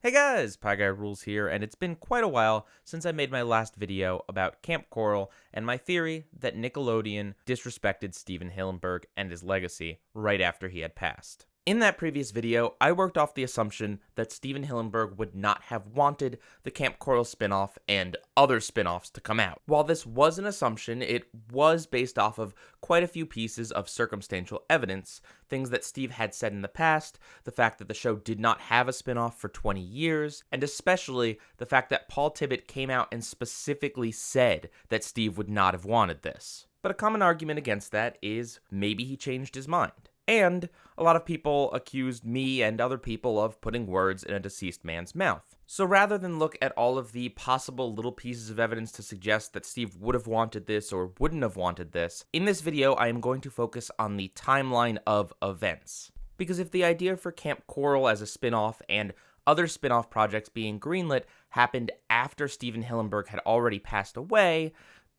Hey guys, PIEGUYRULZ here, and it's been quite a while since I made my last video about Kamp Koral and my theory that Nickelodeon disrespected Steven Hillenburg and his legacy right after he had passed. In that previous video, I worked off the assumption that Steven Hillenburg would not have wanted the Kamp Koral spinoff and other spinoffs to come out. While this was an assumption, it was based off of quite a few pieces of circumstantial evidence, things that Steve had said in the past, the fact that the show did not have a spinoff for 20 years, and especially the fact that Paul Tibbitt came out and specifically said that Steve would not have wanted this. But a common argument against that is maybe he changed his mind. And a lot of people accused me and other people of putting words in a deceased man's mouth. So rather than look at all of the possible little pieces of evidence to suggest that Steve would have wanted this or wouldn't have wanted this, in this video I am going to focus on the timeline of events. Because if the idea for Kamp Koral as a spin-off and other spin-off projects being greenlit happened after Steven Hillenburg had already passed away,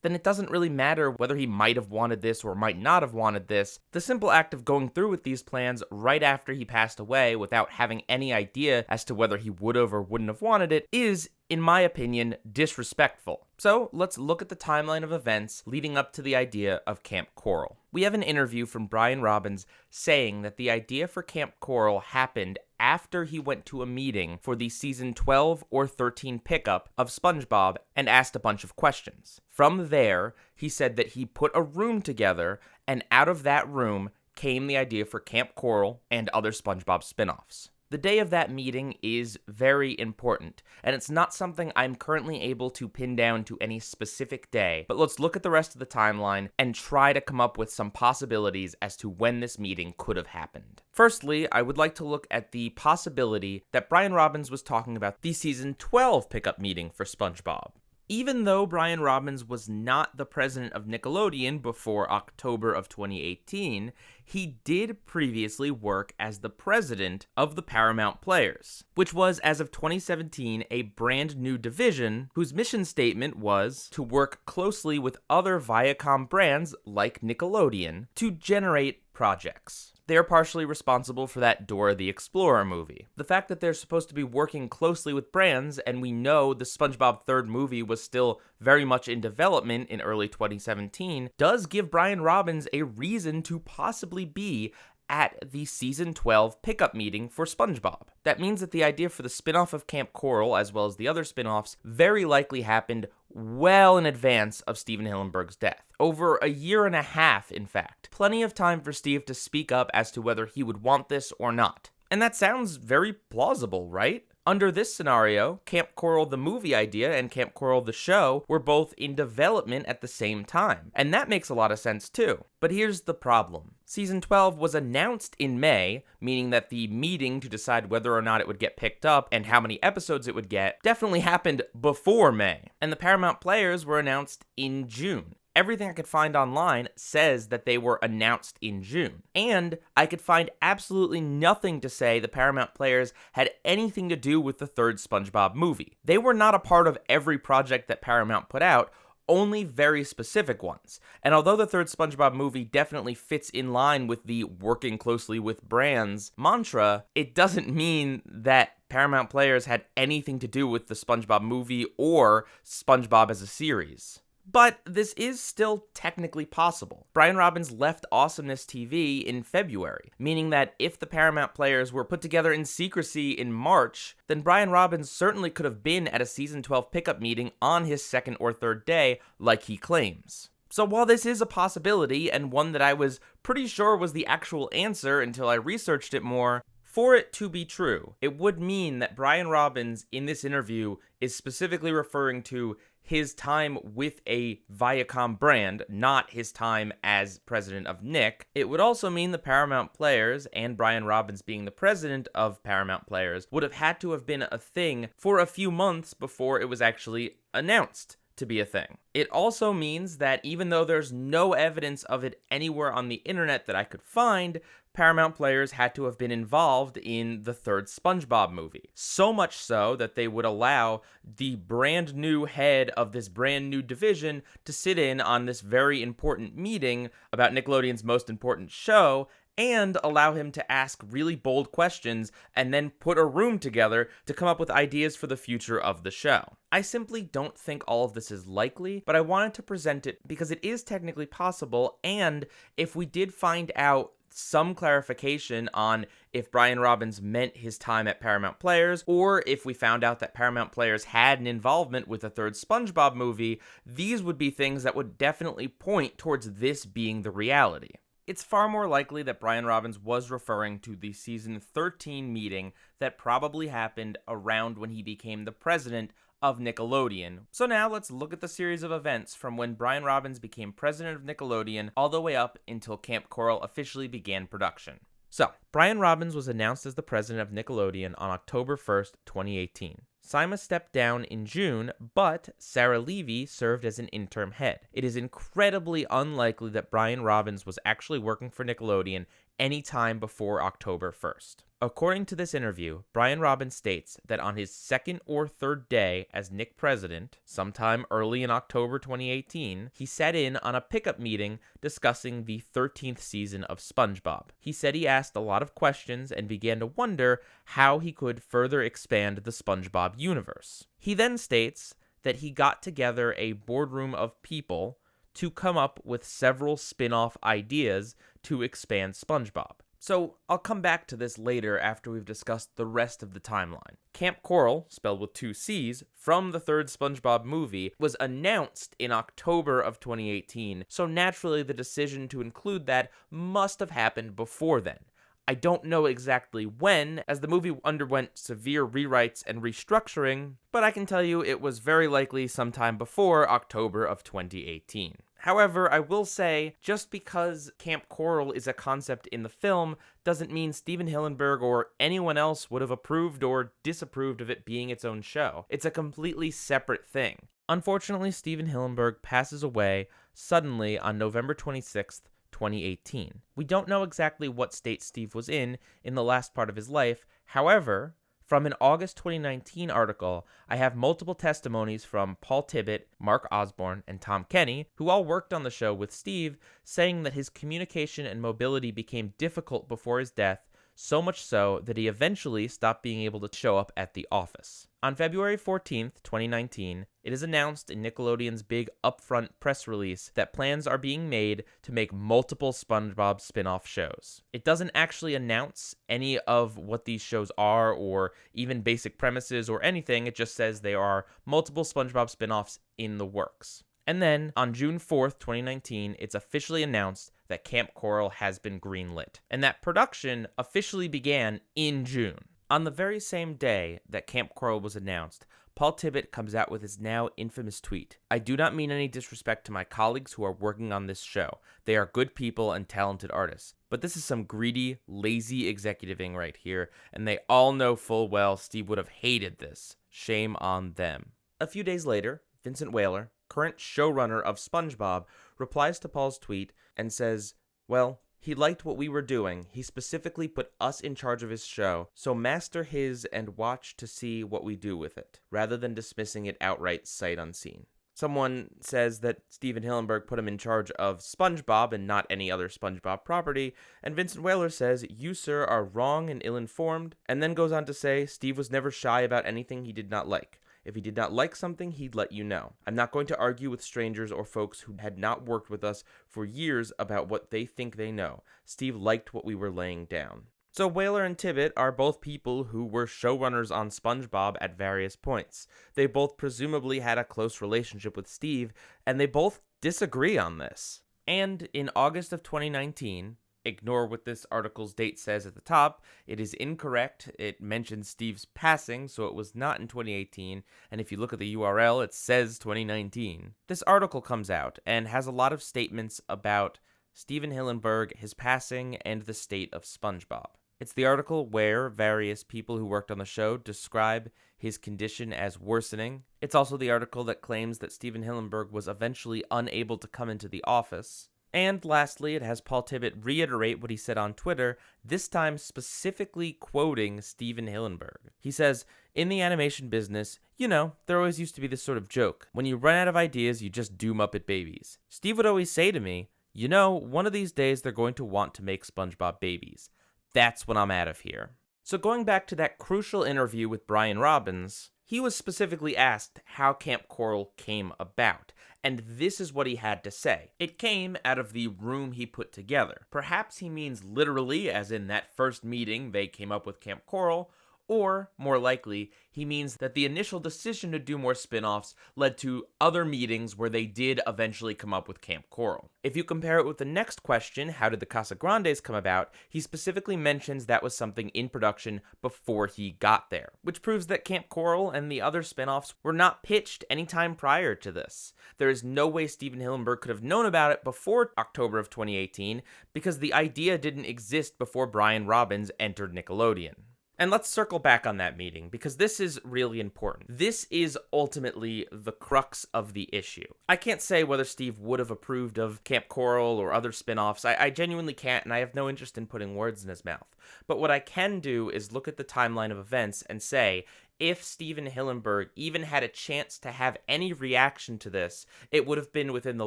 then it doesn't really matter whether he might have wanted this or might not have wanted this. The simple act of going through with these plans right after he passed away without having any idea as to whether he would have or wouldn't have wanted it is, in my opinion, disrespectful. So let's look at the timeline of events leading up to the idea of Kamp Koral. We have an interview from Brian Robbins saying that the idea for Kamp Koral happened after he went to a meeting for the season 12 or 13 pickup of SpongeBob and asked a bunch of questions. From there, he said that he put a room together, and out of that room came the idea for Kamp Koral and other SpongeBob spin-offs. The day of that meeting is very important, and it's not something I'm currently able to pin down to any specific day, but let's look at the rest of the timeline and try to come up with some possibilities as to when this meeting could have happened. Firstly, I would like to look at the possibility that Brian Robbins was talking about the season 12 pickup meeting for SpongeBob. Even though Brian Robbins was not the president of Nickelodeon before October of 2018, he did previously work as the president of the Paramount Players, which was, as of 2017, a brand new division whose mission statement was to work closely with other Viacom brands like Nickelodeon to generate projects. They're partially responsible for that Dora the Explorer movie. The fact that they're supposed to be working closely with brands, and we know the SpongeBob third movie was still very much in development in early 2017, does give Brian Robbins a reason to possibly be at the season 12 pickup meeting for SpongeBob. That means that the idea for the spin-off of Kamp Koral, as well as the other spin-offs, very likely happened well in advance of Steven Hillenburg's death. Over a year and a half, in fact. Plenty of time for Steve to speak up as to whether he would want this or not. And that sounds very plausible, right? Under this scenario, Kamp Koral the movie idea and Kamp Koral the show were both in development at the same time, and that makes a lot of sense too. But here's the problem. Season 12 was announced in May, meaning that the meeting to decide whether or not it would get picked up and how many episodes it would get definitely happened before May, and the Paramount Players were announced in June. Everything I could find online says that they were announced in June. And I could find absolutely nothing to say the Paramount Players had anything to do with the third SpongeBob movie. They were not a part of every project that Paramount put out, only very specific ones. And although the third SpongeBob movie definitely fits in line with the working closely with brands mantra, it doesn't mean that Paramount Players had anything to do with the SpongeBob movie or SpongeBob as a series. But this is still technically possible. Brian Robbins left Awesomeness TV in February, meaning that if the Paramount Players were put together in secrecy in March, then Brian Robbins certainly could have been at a season 12 pickup meeting on his second or third day, like he claims. So while this is a possibility, and one that I was pretty sure was the actual answer until I researched it more, for it to be true, it would mean that Brian Robbins in this interview is specifically referring to his time with a Viacom brand, not his time as president of Nick. It would also mean the Paramount Players, and Brian Robbins being the president of Paramount Players, would have had to have been a thing for a few months before it was actually announced to be a thing. It also means that even though there's no evidence of it anywhere on the internet that I could find, Paramount Players had to have been involved in the third SpongeBob movie. So much so that they would allow the brand new head of this brand new division to sit in on this very important meeting about Nickelodeon's most important show and allow him to ask really bold questions and then put a room together to come up with ideas for the future of the show. I simply don't think all of this is likely, but I wanted to present it because it is technically possible, and if we did find out some clarification on if Brian Robbins meant his time at Paramount Players, or if we found out that Paramount Players had an involvement with a third SpongeBob movie, these would be things that would definitely point towards this being the reality. It's far more likely that Brian Robbins was referring to the season 13 meeting that probably happened around when he became the president of Nickelodeon. So now let's look at the series of events from when Brian Robbins became president of Nickelodeon all the way up until Kamp Koral officially began production. So, Brian Robbins was announced as the president of Nickelodeon on October 1st, 2018. Sima stepped down in June, but Sarah Levy served as an interim head. It is incredibly unlikely that Brian Robbins was actually working for Nickelodeon any time before October 1st. According to this interview, Brian Robbins states that on his second or third day as Nick president, sometime early in October 2018, he sat in on a pickup meeting discussing the 13th season of SpongeBob. He said he asked a lot of questions and began to wonder how he could further expand the SpongeBob universe. He then states that he got together a boardroom of people to come up with several spin-off ideas to expand SpongeBob. So I'll come back to this later after we've discussed the rest of the timeline. Kamp Koral, spelled with 2 C's, from the third SpongeBob movie, was announced in October of 2018, so naturally the decision to include that must have happened before then. I don't know exactly when, as the movie underwent severe rewrites and restructuring, but I can tell you it was very likely sometime before October of 2018. However, I will say, just because Kamp Koral is a concept in the film doesn't mean Steven Hillenburg or anyone else would have approved or disapproved of it being its own show. It's a completely separate thing. Unfortunately, Steven Hillenburg passes away suddenly on November 26th, 2018. We don't know exactly what state Steve was in the last part of his life. However, from an August 2019 article, I have multiple testimonies from Paul Tibbitt, Mark Osborne, and Tom Kenny, who all worked on the show with Steve, saying that his communication and mobility became difficult before his death, so much so that he eventually stopped being able to show up at the office. On February 14th, 2019, it is announced in Nickelodeon's big upfront press release that plans are being made to make multiple SpongeBob spin-off shows. It doesn't actually announce any of what these shows are or even basic premises or anything, it just says there are multiple SpongeBob spin-offs in the works. And then, on June 4th, 2019, it's officially announced that Kamp Koral has been greenlit, and that production officially began in June. On the very same day that Kamp Koral was announced, Paul Tibbitt comes out with his now infamous tweet. "I do not mean any disrespect to my colleagues who are working on this show. They are good people and talented artists. But this is some greedy, lazy executiving right here, and they all know full well Steve would have hated this. Shame on them." A few days later, Vincent Whaler, current showrunner of SpongeBob, replies to Paul's tweet and says, "Well, he liked what we were doing. He specifically put us in charge of his show, so master his and watch to see what we do with it, rather than dismissing it outright sight unseen." Someone says that Steven Hillenburg put him in charge of SpongeBob and not any other SpongeBob property, and Vincent Whaler says, "You, sir, are wrong and ill-informed," and then goes on to say, "Steve was never shy about anything he did not like. If he did not like something, he'd let you know. I'm not going to argue with strangers or folks who had not worked with us for years about what they think they know. Steve liked what we were laying down." So Whaler and Tibbitt are both people who were showrunners on SpongeBob at various points. They both presumably had a close relationship with Steve, and they both disagree on this. And in August of 2019, ignore what this article's date says at the top. It is incorrect. It mentions Steve's passing, so it was not in 2018. And if you look at the URL, it says 2019. This article comes out and has a lot of statements about Steven Hillenburg, his passing, and the state of SpongeBob. It's the article where various people who worked on the show describe his condition as worsening. It's also the article that claims that Steven Hillenburg was eventually unable to come into the office. And lastly, it has Paul Tibbitt reiterate what he said on Twitter, this time specifically quoting Steven Hillenburg. He says, "In the animation business, there always used to be this sort of joke. When you run out of ideas, you just do Muppet babies. Steve would always say to me, You know, one of these days they're going to want to make SpongeBob babies. That's when I'm out of here. So going back to that crucial interview with Brian Robbins, he was specifically asked how Kamp Koral came about, and this is what he had to say. It came out of the room he put together. Perhaps he means literally, as in that first meeting they came up with Kamp Koral, or, more likely, he means that the initial decision to do more spin-offs led to other meetings where they did eventually come up with Kamp Koral. If you compare it with the next question, how did the Casagrandes come about, he specifically mentions that was something in production before he got there, which proves that Kamp Koral and the other spin-offs were not pitched anytime prior to this. There is no way Stephen Hillenburg could have known about it before October of 2018, because the idea didn't exist before Brian Robbins entered Nickelodeon. And let's circle back on that meeting, because this is really important. This is ultimately the crux of the issue. I can't say whether Steve would have approved of Kamp Koral or other spin-offs. I genuinely can't, and I have no interest in putting words in his mouth. But what I can do is look at the timeline of events and say, if Stephen Hillenburg even had a chance to have any reaction to this, it would have been within the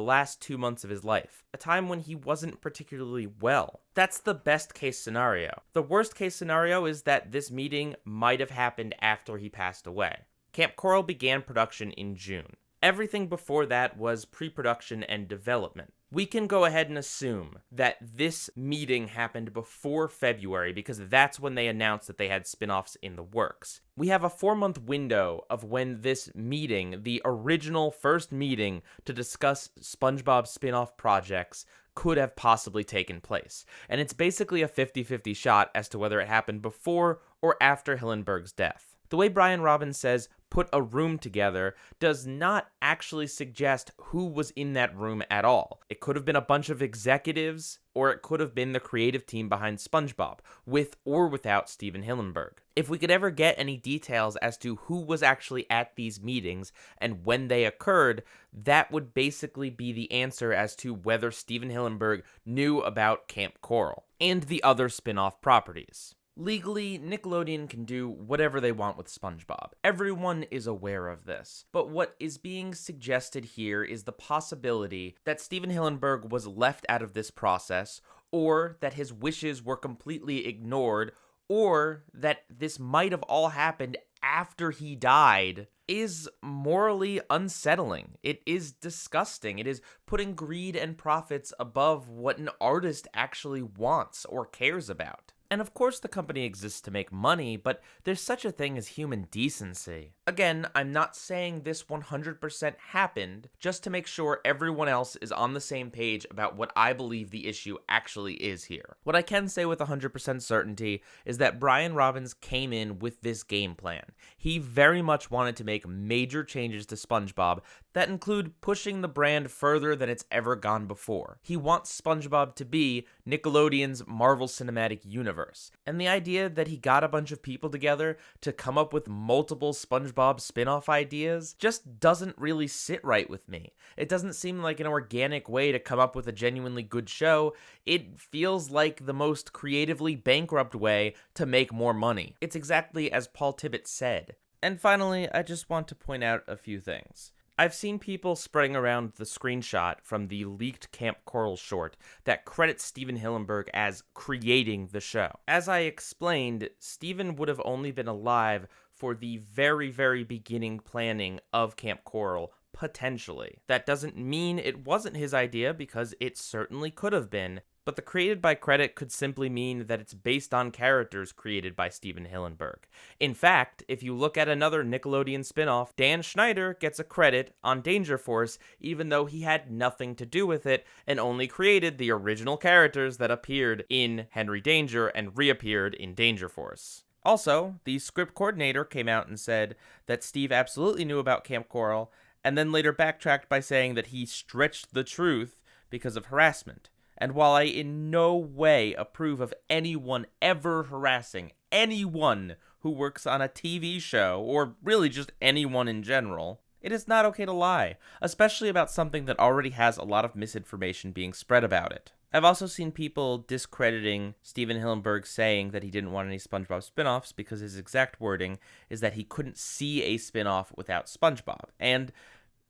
last 2 months of his life, a time when he wasn't particularly well. That's the best case scenario. The worst case scenario is that this meeting might have happened after he passed away. Kamp Koral began production in June. Everything before that was pre-production and development. We can go ahead and assume that this meeting happened before February because that's when they announced that they had spin-offs in the works. We have a 4-month window of when this meeting, the original first meeting to discuss SpongeBob spin-off projects, could have possibly taken place. And it's basically a 50-50 shot as to whether it happened before or after Hillenburg's death. The way Brian Robbins says, put a room together, does not actually suggest who was in that room at all. It could have been a bunch of executives, or it could have been the creative team behind SpongeBob, with or without Stephen Hillenburg. If we could ever get any details as to who was actually at these meetings and when they occurred, that would basically be the answer as to whether Stephen Hillenburg knew about Kamp Koral and the other spin-off properties. Legally, Nickelodeon can do whatever they want with SpongeBob. Everyone is aware of this. But what is being suggested here is the possibility that Stephen Hillenburg was left out of this process, or that his wishes were completely ignored, or that this might have all happened after he died, is morally unsettling. It is disgusting. It is putting greed and profits above what an artist actually wants or cares about. And of course the company exists to make money, but there's such a thing as human decency. Again, I'm not saying this 100% happened, just to make sure everyone else is on the same page about what I believe the issue actually is here. What I can say with 100% certainty is that Brian Robbins came in with this game plan. He very much wanted to make major changes to SpongeBob that include pushing the brand further than it's ever gone before. He wants SpongeBob to be Nickelodeon's Marvel Cinematic Universe. And the idea that he got a bunch of people together to come up with multiple SpongeBob spin-off ideas just doesn't really sit right with me. It doesn't seem like an organic way to come up with a genuinely good show. It feels like the most creatively bankrupt way to make more money. It's exactly as Paul Tibbett said. And finally, I just want to point out a few things. I've seen people spreading around the screenshot from the leaked Kamp Koral short that credits Stephen Hillenburg as creating the show. As I explained, Stephen would have only been alive for the very, very beginning planning of Kamp Koral, potentially. That doesn't mean it wasn't his idea, because it certainly could have been, but the created by credit could simply mean that it's based on characters created by Stephen Hillenburg. In fact, if you look at another Nickelodeon spin-off, Dan Schneider gets a credit on Danger Force, even though he had nothing to do with it and only created the original characters that appeared in Henry Danger and reappeared in Danger Force. Also, the script coordinator came out and said that Steve absolutely knew about Kamp Koral, and then later backtracked by saying that he stretched the truth because of harassment. And while I in no way approve of anyone ever harassing anyone who works on a TV show, or really just anyone in general, it is not okay to lie, especially about something that already has a lot of misinformation being spread about it. I've also seen people discrediting Stephen Hillenburg saying that he didn't want any SpongeBob spin-offs because his exact wording is that he couldn't see a spin-off without SpongeBob. And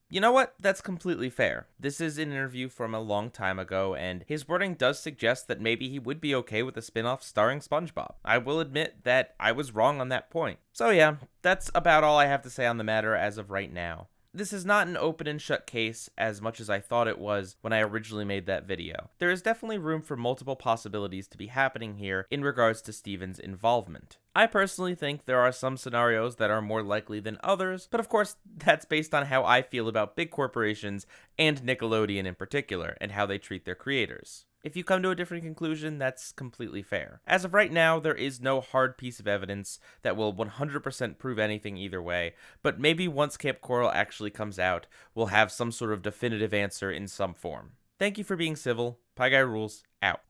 You know what? That's completely fair. This is an interview from a long time ago, and his wording does suggest that maybe he would be okay with a spin-off starring SpongeBob. I will admit that I was wrong on that point. So yeah, that's about all I have to say on the matter as of right now. This is not an open and shut case as much as I thought it was when I originally made that video. There is definitely room for multiple possibilities to be happening here in regards to Steven's involvement. I personally think there are some scenarios that are more likely than others, but of course that's based on how I feel about big corporations and Nickelodeon in particular, and how they treat their creators. If you come to a different conclusion, that's completely fair. As of right now, there is no hard piece of evidence that will 100% prove anything either way, but maybe once Kamp Koral actually comes out, we'll have some sort of definitive answer in some form. Thank you for being civil. PIEGUYRULZ, out.